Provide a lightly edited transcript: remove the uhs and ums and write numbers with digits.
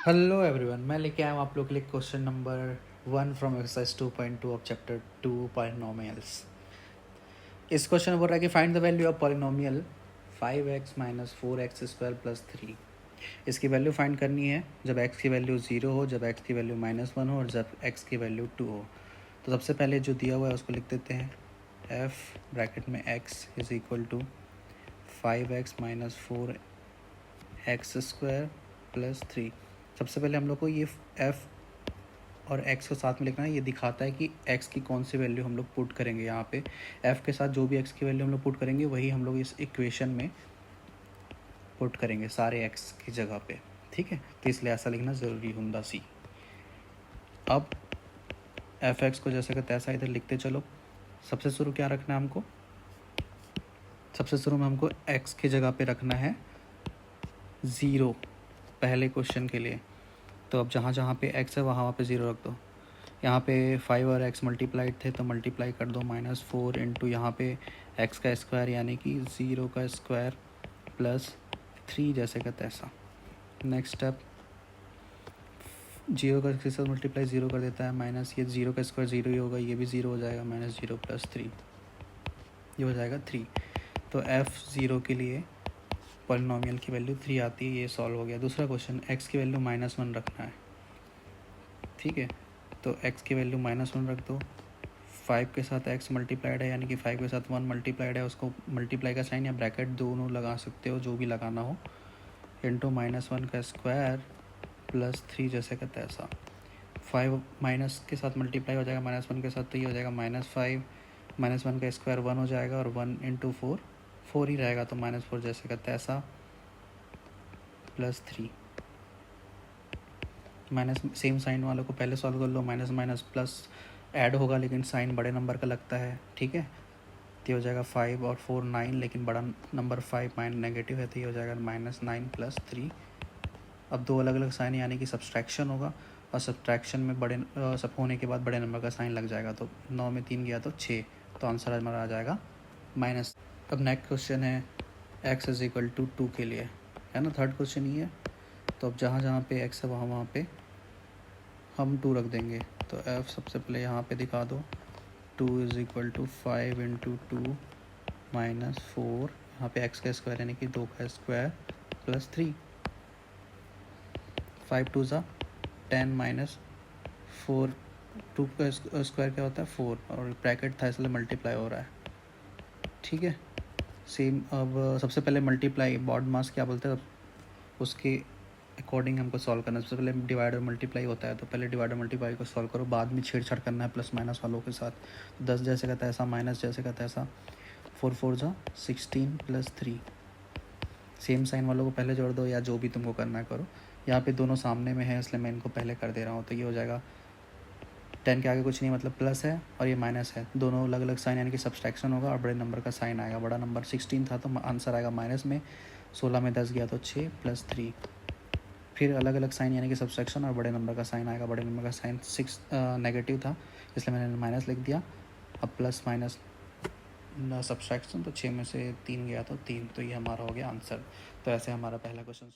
Hello everyone, मैं लेके आया हूँ आप लोग के लिए question number 1 from exercise 2.2 of chapter 2 polynomials. इस क्वेश्चन में बोल रहा है कि find the value of polynomial 5x minus 4x square plus 3। इसकी वैल्यू फाइंड करनी है जब x की वैल्यू 0 हो, जब x की वैल्यू -1 हो और जब x की वैल्यू 2 हो। तो सबसे पहले जो दिया हुआ है उसको लिख देते हैं। f ब्रैकेट में x is equal to 5x minus 4x square plus 3। सबसे पहले हम लोग को ये f और x को साथ में लिखना है। ये दिखाता है कि x की कौन सी वैल्यू हम लोग पुट करेंगे। यहाँ पे f के साथ जो भी x की वैल्यू हम लोग पुट करेंगे वही हम लोग इस इक्वेशन में पुट करेंगे सारे x की जगह पे। ठीक है, तो इसलिए ऐसा लिखना ज़रूरी ਹੁੰਦਾ सी। अब f(x) को जैसे का तैसा इधर लिखते चलो। सबसे शुरू क्या रखना है हमको? सबसे शुरू में हमको x की जगह पे रखना है 0 पहले क्वेश्चन के लिए। तो अब जहाँ जहाँ पे x है वहाँ पे 0 रख दो। यहाँ पे 5 और x मल्टीप्लाइड थे तो मल्टीप्लाई कर दो -4 इंटू यहाँ पे x का स्क्वायर यानी कि 0 का स्क्वायर प्लस 3 जैसे का तैसा। नेक्स्ट स्टेप, 0 का इसके साथ मल्टीप्लाई 0 कर देता है, माइनस ये 0 का स्क्वायर 0 ही होगा, ये भी 0 हो जाएगा, -0 प्लस 3 ये हो जाएगा 3। तो f(0) के लिए पॉलिनोमियल की वैल्यू 3 आती है। ये सॉल्व हो गया। दूसरा क्वेश्चन, x की वैल्यू -1 रखना है। ठीक है, तो x की वैल्यू -1 रख दो। 5 के साथ x मल्टीप्लाइड है यानी कि 5 के साथ 1 मल्टीप्लाइड है, उसको मल्टीप्लाई का साइन या ब्रैकेट दोनों लगा सकते हो, जो भी लगाना हो, इंटू -1 का स्क्वायर प्लस 3 जैसे का तैसा। 5 माइनस के साथ मल्टीप्लाई हो जाएगा -1 के साथ, तो ये हो जाएगा -5 -1 का स्क्वायर 1 हो जाएगा और 1 इंटू 4 ही रहेगा, तो -4 जैसे का तैसा प्लस 3। माइनस सेम साइन वालों को पहले सॉल्व कर लो। माइनस माइनस प्लस ऐड होगा लेकिन साइन बड़े नंबर का लगता है। ठीक है, तो हो जाएगा 5 और 4 9, लेकिन बड़ा नंबर 5 माइनस नेगेटिव है, तो ये हो जाएगा -9 प्लस 3। अब दो अलग अलग साइन यानी कि सब्सट्रैक्शन होगा, और सब्सट्रैक्शन में बड़े सब होने के बाद बड़े नंबर का साइन लग जाएगा, तो 9 में 3 गया तो 6, तो आंसर हमारा आ जाएगा माइनस। अब नेक्स्ट क्वेश्चन है x इज इक्वल टू 2 के लिए, है ना, थर्ड क्वेश्चन ही है। तो अब जहाँ जहाँ पे x है वहाँ पे हम 2 रख देंगे। तो f सबसे पहले यहाँ पे दिखा दो, 2 is equal to 5 into 2 minus 4, यहाँ पे x का स्क्वायर यानी कि 2 का स्क्वायर प्लस 3। 5 2 ज़ा 10 माइनस 4, 2 का स्क्वायर क्या होता है 4, और ब्रैकेट था इसलिए मल्टीप्लाई हो रहा है। ठीक है, सेम। अब सबसे पहले मल्टीप्लाई बॉड मास क्या बोलते हैं उसके अकॉर्डिंग हमको सॉल्व करना है। सबसे पहले डिवाइड और मल्टीप्लाई होता है, तो पहले डिवाइड और मल्टीप्लाई को सॉल्व करो, बाद में छेड़छाड़ करना है प्लस माइनस वालों के साथ। 10 जैसे का तैसा माइनस जैसे का तैसा, 4 4 जा 16 प्लस 3। सेम साइन वालों को पहले जोड़ दो या जो भी तुमको करना है करो। यहाँ पे दोनों सामने में है इसलिए मैं इनको पहले कर दे रहा हूँ। तो ये हो जाएगा 10 के आगे कुछ नहीं, मतलब प्लस है और ये माइनस है, दोनों अलग अलग साइन यानी कि सब्सट्रैक्शन होगा और बड़े नंबर का साइन आएगा। बड़ा नंबर 16 था तो आंसर आएगा माइनस में, 16 में 10 गया तो 6 प्लस 3। फिर अलग अलग साइन यानी कि सब्सट्रैक्शन और बड़े नंबर का साइन आएगा। बड़े नंबर का साइन 6 नेगेटिव था इसलिए मैंने माइनस लिख दिया। अब प्लस माइनस सब्सट्रैक्शन, तो 6 में से 3 गया तो 3, तो ये हमारा हो गया आंसर। तो ऐसे हमारा पहला क्वेश्चन